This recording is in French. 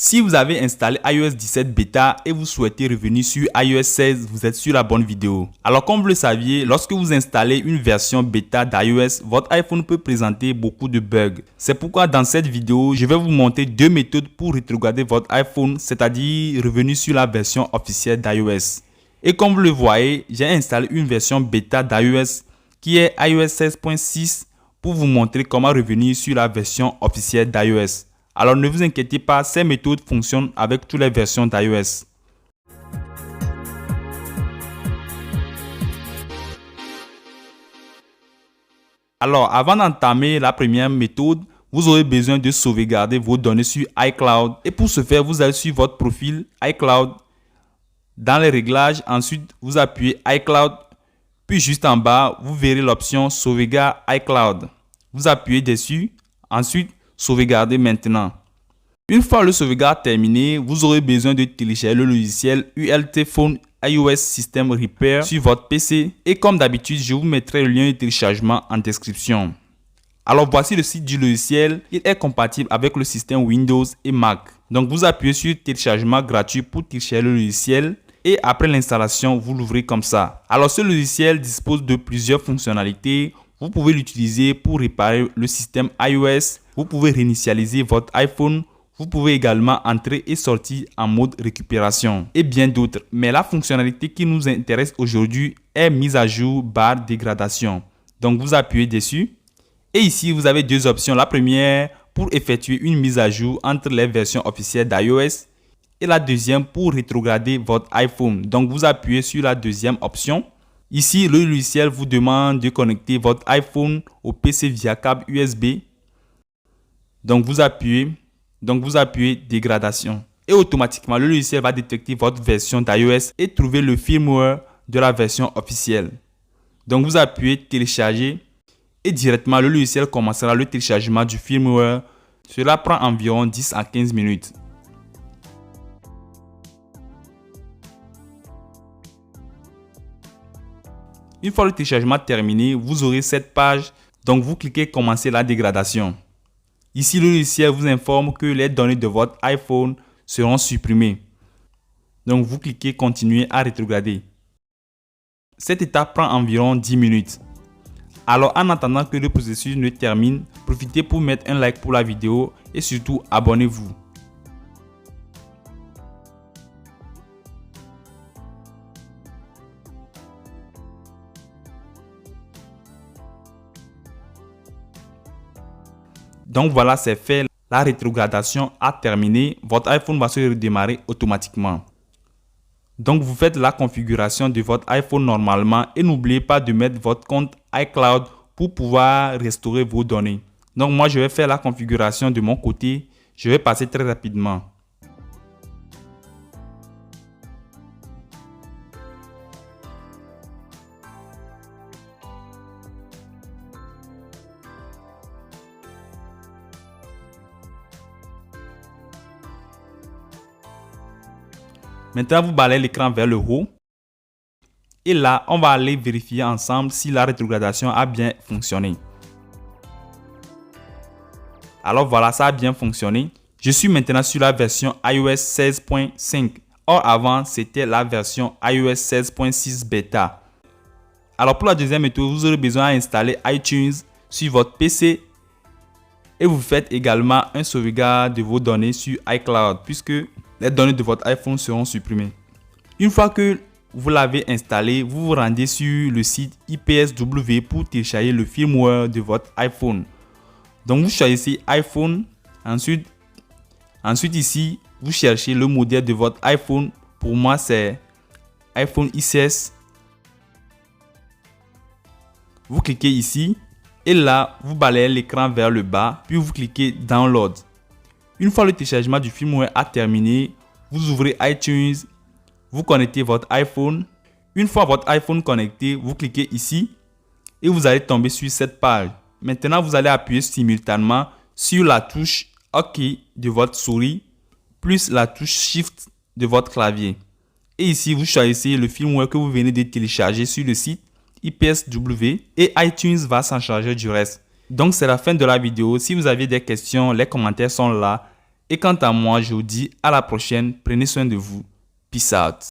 Si vous avez installé iOS 17 Beta et vous souhaitez revenir sur iOS 16, vous êtes sur la bonne vidéo. Alors comme vous le saviez, lorsque vous installez une version Beta d'iOS, votre iPhone peut présenter beaucoup de bugs. C'est pourquoi dans cette vidéo, je vais vous montrer deux méthodes pour rétrograder votre iPhone, c'est-à-dire revenir sur la version officielle d'iOS. Et comme vous le voyez, j'ai installé une version Beta d'iOS qui est iOS 16.6 pour vous montrer comment revenir sur la version officielle d'iOS. Alors ne vous inquiétez pas, ces méthodes fonctionnent avec toutes les versions d'iOS. Alors avant d'entamer la première méthode, vous aurez besoin de sauvegarder vos données sur iCloud. Et pour ce faire, vous allez sur votre profil iCloud. Dans les réglages, ensuite vous appuyez iCloud. Puis juste en bas, vous verrez l'option sauvegarde iCloud. Vous appuyez dessus. Ensuite, sauvegarder maintenant. Une fois le sauvegarde terminé, vous aurez besoin de télécharger le logiciel ULT Phone iOS System Repair sur votre PC. Et comme d'habitude, je vous mettrai le lien de téléchargement en description. Alors voici le site du logiciel. Il est compatible avec le système Windows et Mac. Donc vous appuyez sur téléchargement gratuit pour télécharger le logiciel. Et après l'installation, vous l'ouvrez comme ça. Alors ce logiciel dispose de plusieurs fonctionnalités. Vous pouvez l'utiliser pour réparer le système iOS. Vous pouvez réinitialiser votre iPhone. Vous pouvez également entrer et sortir en mode récupération et bien d'autres. Mais la fonctionnalité qui nous intéresse aujourd'hui est mise à jour barre dégradation. Donc vous appuyez dessus. Et ici, vous avez deux options. La première pour effectuer une mise à jour entre les versions officielles d'iOS. Et la deuxième pour rétrograder votre iPhone. Donc vous appuyez sur la deuxième option. Ici, le logiciel vous demande de connecter votre iPhone au PC via câble USB. Donc vous appuyez dégradation. Et automatiquement, le logiciel va détecter votre version d'iOS et trouver le firmware de la version officielle. Donc vous appuyez télécharger et directement le logiciel commencera le téléchargement du firmware. Cela prend environ 10 à 15 minutes. Une fois le téléchargement terminé, vous aurez cette page. Donc vous cliquez commencer la dégradation. Ici, le logiciel vous informe que les données de votre iPhone seront supprimées. Donc vous cliquez continuer à rétrograder. Cette étape prend environ 10 minutes. Alors en attendant que le processus ne termine, profitez pour mettre un like pour la vidéo et surtout abonnez-vous. Donc voilà, c'est fait. La rétrogradation a terminé. Votre iPhone va se redémarrer automatiquement. Donc vous faites la configuration de votre iPhone normalement et n'oubliez pas de mettre votre compte iCloud pour pouvoir restaurer vos données. Donc moi, je vais faire la configuration de mon côté. Je vais passer très rapidement. Maintenant, vous balayez l'écran vers le haut. Et là, on va aller vérifier ensemble si la rétrogradation a bien fonctionné. Alors voilà, ça a bien fonctionné. Je suis maintenant sur la version iOS 16.5. Or avant, c'était la version iOS 16.6 Beta. Alors pour la deuxième méthode, vous aurez besoin d'installer iTunes sur votre PC. Et vous faites également un sauvegarde de vos données sur iCloud puisque les données de votre iPhone seront supprimées. Une fois que vous l'avez installé, vous vous rendez sur le site IPSW pour télécharger le firmware de votre iPhone. Donc vous choisissez iPhone. Ensuite ici, vous cherchez le modèle de votre iPhone. Pour moi, c'est iPhone XS. Vous cliquez ici. Et là, vous balayez l'écran vers le bas. Puis vous cliquez Download. Une fois le téléchargement du firmware a terminé, vous ouvrez iTunes, vous connectez votre iPhone. Une fois votre iPhone connecté, vous cliquez ici et vous allez tomber sur cette page. Maintenant, vous allez appuyer simultanément sur la touche OK de votre souris plus la touche Shift de votre clavier. Et ici, vous choisissez le firmware que vous venez de télécharger sur le site IPSW et iTunes va s'en charger du reste. Donc c'est la fin de la vidéo. Si vous avez des questions, les commentaires sont là. Et quant à moi, je vous dis à la prochaine. Prenez soin de vous. Peace out.